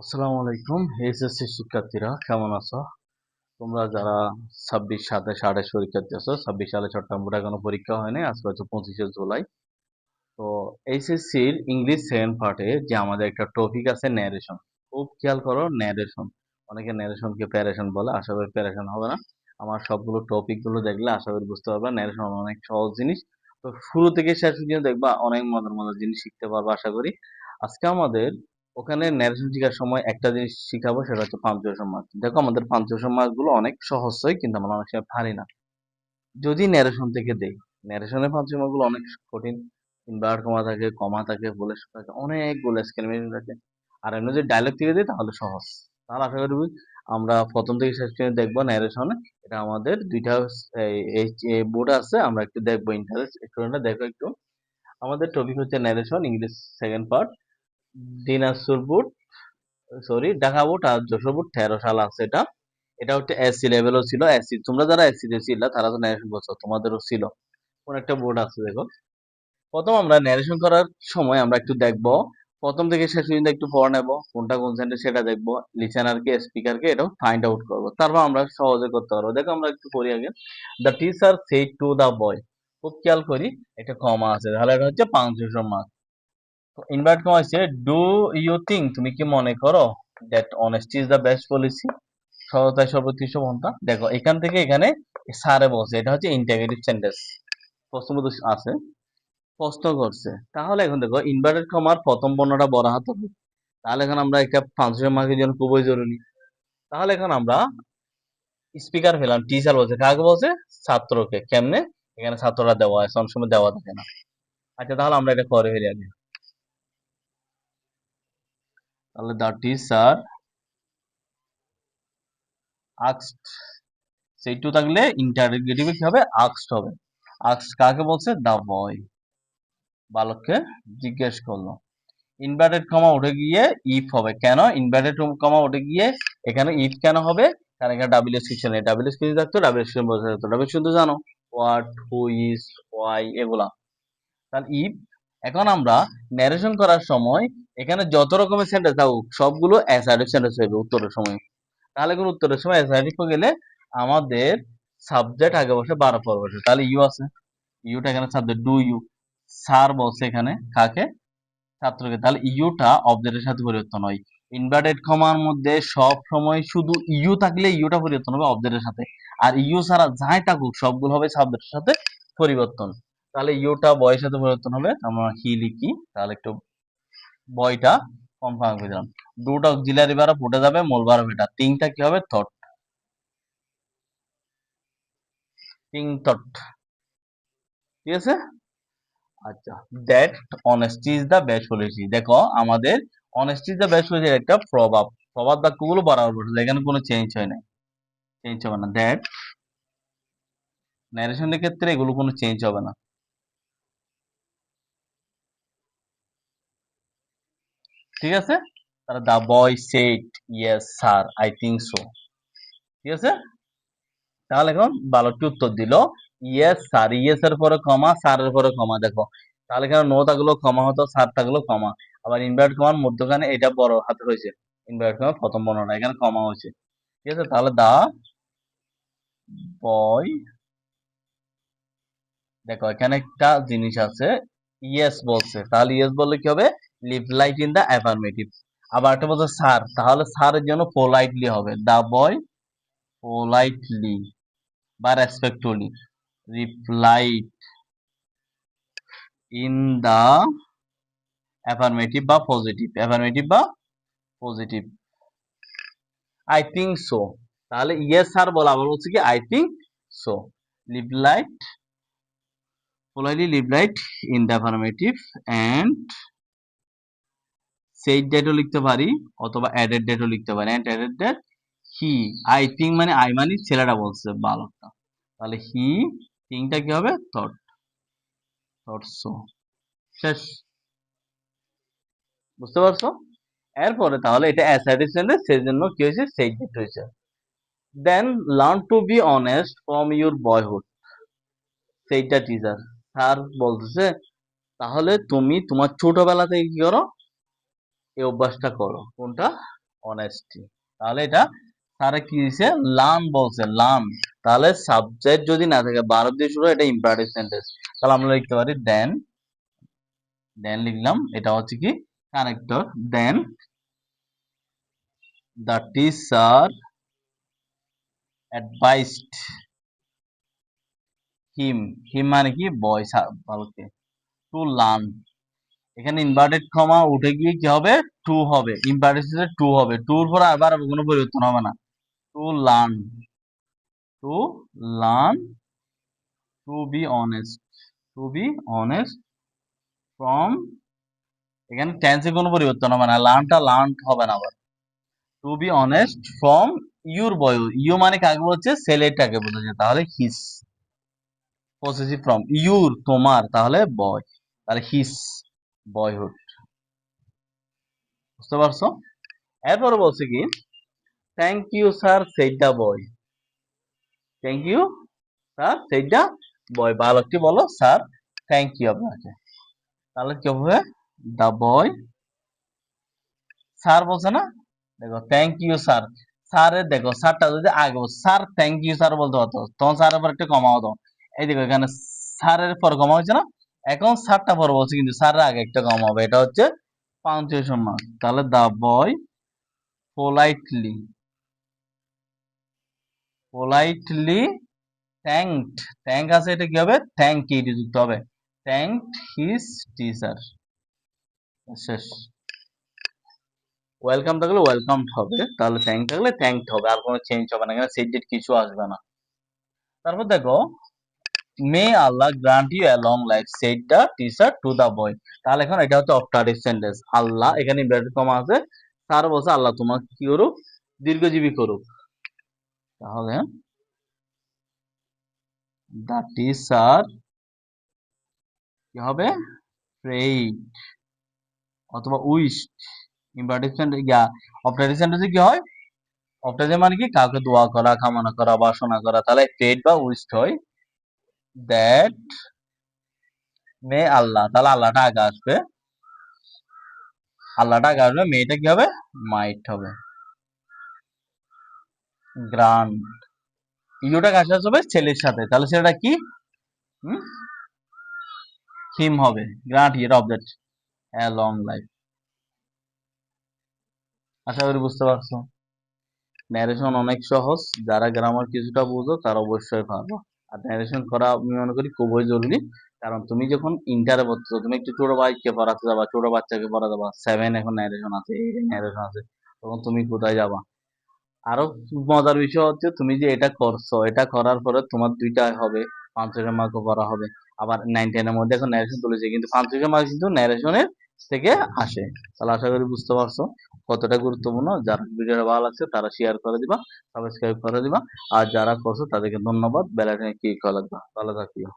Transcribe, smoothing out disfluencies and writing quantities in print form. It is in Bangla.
আসসালামু আলাইকুম। এইচএসসি শিক্ষার্থীরা কেমন আছো? তোমরা যারা 26-27 পরীক্ষা দিতেছো, 26 সালে চট্টগ্রাম বোর্ডে এখনো পরীক্ষা হয়নি, আজকে হচ্ছে 25শে জুলাই। তো এইচএসসির ইংলিশ সেকেন্ড পার্টে যে আমাদের একটা টপিক আছে ন্যারেশন। খুব খেয়াল করো, ন্যারেশন। অনেকে ন্যারেশনকে প্যারেশন বলে, আশা করি প্যারেশন হবে না। আমার সবগুলো টপিক গুলো দেখলে আশা করি বুঝতে পারবে ন্যারেশন অনেক সহজ জিনিস। তো শুরু থেকে শেষ পর্যন্ত দেখবা অনেক মজার মজার জিনিস শিখতে পারবে আশা করি। আজকে আমাদের ওখানে ন্যারেশন শেখার সময় একটা জিনিস শিখাবো, সেটা হচ্ছে পাঞ্চুয়েশন মার্ক। দেখো আমাদের পাঞ্চুয়েশন মার্ক গুলো অনেক সহজ হয়, কিন্তু আমরা অনেক সময় পারি না যদি ন্যারেশন থেকে দেই। ন্যারেশনের পাঞ্চুয়েশন গুলো অনেক কঠিন। ইনভার্ট কমা থাকে, কমা থাকে, ফুল স্টপ থাকে, অনেকগুলো এক্সক্লেমেশন থাকে। আর এমনি যদি ডায়লগ থেকে দিই তাহলে সহজ। তাহলে আশা করি আমরা প্রথম থেকে শেষ পর্যন্ত দেখবো ন্যারেশনে। এটা আমাদের দুইটা বোর্ড আছে, আমরা একটু দেখবো। ইন্টারেস্ট স্টুডেন্টরা দেখো একটু। আমাদের টপিক হচ্ছে narration English second part. Dinajpur board, sorry Dhaka board আর যশোর বোর্ড 13 সাল আছে এটা। এটা হচ্ছে এসসি লেভেলও ছিল। এসসি তোমরা যারা এসসি তে ছিল তারা তো ন্যারেশন করছো, তোমাদেরও ছিল। কোন একটা বোর্ড আছে দেখো। প্রথম আমরা ন্যারেশন করার সময় আমরা একটু দেখবো, প্রথম থেকে শেষ পর্যন্ত একটু পড়ে নেব, কোনটা কোন সেন্টেন্স সেটা দেখবো, লিসেনারকে স্পিকারকে এটাও ফাইন্ড আউট করবো, তারপর আমরা সহজে করতে পারবো। দেখো আমরা একটু করি আগে। The teacher said to the boy. খুব খেয়াল করি, একটা কমা আছে, তাহলে এটা হচ্ছে পাঞ্চুয়েশন মার্ক। তো ইনভার্ট কমা আছে, ডু ইউ থিঙ্ক, তুমি কি মনে করো, that honesty is the best policy, সততাই সর্বোৎকৃষ্ট পন্থা। দেখো এখান থেকে এখানে সারে বলছে, এটা হচ্ছে ইন্টারগেটিভ সেন্টেন্স, প্রশ্নবোধক আছে, প্রশ্ন করছে। তাহলে এখন দেখো ইনভার্টেড কমার প্রথম বর্ণটা বড় হাত হবে, তাহলে এখন আমরা একটা পাঞ্চুয়েশন মার্কের জন্য খুবই জরুরি। তাহলে এখন আমরা স্পিকার পেলাম, টিচার বলছে, কাকে বলছে? ছাত্রকে। কেমনে? এখানে ছাত্ররা দেওয়া আছে, অনেক সময় দেওয়া থাকে না। আচ্ছা তাহলে আমরা এটা করে ফেলি আগে। তাহলে দ্য টিচার আক্সড, সেইটু থাকলে ইন্টারোগেটিভে কি হবে? আক্সড হবে। আক্সড কাকে বলছে? দা বয়, বালককে জিজ্ঞেস করলো। ইনভার্টেড কমা উঠে গিয়ে ইফ হবে। কেন ইনভার্টেড কমা উঠে গিয়ে এখানে ইফ কেন হবে? কারণ এখানে ডাব্লিউএস কিছু নেই। ডাব্লিউএস কিছু থাকতো, ডাব্লিউএস বোঝা যেত। ডাব্লিউএস শুধু জানো হোয়াট, হু, ইজ, ওয়াই, এগুলা। তাহলে ইফ। এখন আমরা ন্যারেশন করার সময় এখানে যত রকমের সেন্টেন্স থাকুক সবগুলো অ্যাসার্টিভ সেন্টেন্স হবে উত্তরের সময়। তাহলে কোন উত্তরের সময় অ্যাসার্টিভ হয়ে গেলে আমাদের সাবজেক্ট আগে বসে, বারো পর বসে। তাহলে ইউ আছে, ইউটা এখানে সাবজেক্ট। ডু ইউ, স্যার বলছে এখানে কাকে? ছাত্রকে। তাহলে ইউটা অবজেক্টের সাথে পরিবর্তন হয়। ইনভার্টেড কমার মধ্যে সব সময় শুধু ইউ থাকলে ইউটা পরিবর্তন হবে অবজেক্টের সাথে, আর ইউ ছাড়া যাই থাকুক সবগুলো হবে সাবজেক্টের সাথে পরিবর্তন। তাহলে ইউটা বয়ের সাথে পরিবর্তন হবে, আমরা হি লিখি। তাহলে একটু বয়টা কনফার্ম করে দিলাম। ডুটা অক্সিলারি ভার্ব উঠে যাবে, মূল ভার্ব এটা। থিংটা কি হবে? থট। থিং থট, ঠিক আছে। আচ্ছা, that honesty is the best policy. দেখো আমাদের honesty is the best policy একটা প্রভাব, প্রভাব বাক্যগুলো বরাবর বসে, এখানে কোনো চেঞ্জ হয় না, চেঞ্জ হবে না। দ্যাট ন্যারেশনের ক্ষেত্রে এগুলো কোনো চেঞ্জ হবে না, ঠিক আছে। তাহলে the boy said yes sir I think so, ঠিক আছে। তাহলে এখন বালকটি উত্তর দিল ইয়েস স্যার। ইয়েস এর পরে কমা, স্যারের পরে কমা। দেখো তাহলে এখানে নো থাকলেও কমা হতো, স্যার থাকলেও কমা। আবার ইনভার্ট কমার মধ্যখানে এটা বড় হাতে হয়েছে, ইনভার্ট কমার প্রথম বর্ণনা, এখানে কমা হয়েছে, ঠিক আছে। তাহলে দা বয়, দেখো এখানে একটা জিনিস আছে, ইয়েস বলছে, তাহলে ইয়েস বললে কি হবে? Live right in the affirmative. আবার একটা বলছে স্যার, তাহলে স্যারের জন্য পোলাইটলি হবে। দা বয় পোলাইটলি বা respectfully replied in the affirmative বা পজিটিভ, অ্যাফার্মেটিভ বা পজিটিভ। আই থিঙ্ক সো, তাহলে ইয়েস স্যার বলা, আবার বলছে কি I think so. Live right, politely live right in the affirmative and said that ও লিখতে পারি, অথবা added that ও লিখতে পারি। and added that he, I think মানে I মানে ছেলেটা বলছে, বালকটা। তাহলে he thinkটা কি হবে? thought, thought so। শেষ, বুঝতে পারছো? এরপরে তাহলে এটা assertive sentence, সেজন্য কি হয়েছে? said that হয়েছে। then learn to be honest from your boyhood, সেইটা টিচার। স্যার বলতেছে তাহলে তুমি তোমার ছোটবেলা থেকে কি করো? এই অভ্যাসটা করো। কোনটা? অনেস্টি। তাহলে এটা স্যারে কি দিছে, লার্ন বলছে, লার্ন। তাহলে সাবজেক্ট যদি না থাকে ভার্ব দিয়ে শুরু, এটা ইম্পারেটিভ সেন্টেন্স। তাহলে আমরা লিখতে পারি দেন, দেন লিখলাম, এটা হচ্ছে কি connector. Then the teacher advised him, him মানে কি বয়, ভালোকে, টু লার্ন। এখানে ইনভার্টেড কমা উঠে গিয়ে কি হবে, টু হবে, ইম্পারেটিভ টু হবে, টুর পর আবার কোনো পরিবর্তন হবে না। To learn, to learn, to be honest, to be honest from, এখানে টেন্সে কোনো পরিবর্তন হবে না, লার্নটা লার্ন হবে না আবার। To be honest from your boy, you মানে কাকে বলছে, ছেলেটাকে বোঝাচ্ছে, তাহলে হিস। পসেসিভ ফ্রম, ইউর তোমার, তাহলে বয়, তাহলে হিস বয়হুড। বুঝতে পারছো? এরপরে বলছে কি, thank you sir said the boy, thank you sir said the boy, বালকটি বলো স্যার থ্যাংক ইউ আপনাকে। তাহলে কি হবে, দ্য বয়, স্যার বলছে না, দেখো থ্যাংক ইউ স্যার, স্যারের দেখো স্যারটা যদি আগে স্যার থ্যাংক ইউ স্যার বলতে পারতো, তখন স্যারের পর একটা কমা হতো। এই দেখো এখানে স্যারের পর কমা হয়েছে না, এখন স্যারটা পর বলছে কিন্তু স্যারের আগে একটা কমা হবে, এটা হচ্ছে পাঞ্চুয়েশন মার্ক। তাহলে the boy politely, politely thanked, thank আছে, এটা কি হবে, থ্যাঙ্ক ইট যুক্ত হবে, থ্যাঙ্কড হিজ টিচার। শেষ। ওয়েলকাম থাকলে ওয়েলকামড হবে, তাহলে থ্যাঙ্ক থাকলে থ্যাঙ্কড হবে, আর কোনো চেঞ্জ হবে না, এখানে সেড কিছু আসবে না। তারপর দেখো, may Allah grant you a long life said the teacher to the boy. তাহলে এখন এটা হচ্ছে অপটাটিভ সেন্টেন্স, আল্লাহ এখানে ইনভার্টেড কমা আছে, স্যার বলছে আল্লাহ তোমাকে কি করুক, দীর্ঘজীবী করুক। তাহলে দ্য টিচার কি হবে, প্রেইড অথবা উইশড, ইম্পারেটিভ সেন্টেন্স ইয়া, অপটাটিভ সেন্টেন্সে কি হয়, অপটাটিভ মানে কি কাউকে দোয়া করা, কামনা করা, বাসনা করা, তাহলে প্রেইড বা উইশড হয়। দ্যাট মে আল্লাহ, তাহলে আল্লাহটা আগে আসবে, আল্লাহটা আগে আসবে, মেয়েটা কি হবে, মাইট হবে। গ্রান্ট, ইউটা কার সাথে হবে, ছেলের সাথে, তাহলে সেটা কি, হিম হবে। গ্রান্ট ইয়ের অবজেক্ট, এ লং লাইফ। আশা করি বুঝতে পারছো। ন্যারেশন অনেক সহজ, যারা গ্রামার কিছুটা বুঝো তারা অবশ্যই পারবো। আর ন্যারেশন করা আমি মনে করি খুবই জরুরি, কারণ তুমি যখন ইন্টারে পড়ছো, তুমি একটু ছোট ভাইকে পড়াতে যাবা, ছোট বাচ্চাকে পড়াতে যাবা, 7 এখন ন্যারেশন আছে, 8 ন্যারেশন আছে, তখন তুমি কোথায় যাবা? আরো মজার বিষয় হচ্ছে, তুমি যে এটা করছো, এটা করার পরে তোমার দুইটা হবে, 5 মার্কও করা হবে। আবার 9-10 এর মধ্যে এখন ন্যারেশন তুলেছে, কিন্তু 5 মার্ক কিন্তু ন্যারেশনের থেকে আসে। তাহলে আশা করি বুঝতে পারছো কতটা গুরুত্বপূর্ণ। যারা ভিডিওটা ভালো লাগছে তারা শেয়ার করে দিবা, সাবস্ক্রাইব করে দিবা, আর যারা করছো তাদেরকে ধন্যবাদ, বেল আইকনে ক্লিক করে রাখবা। ভালো থাকিও।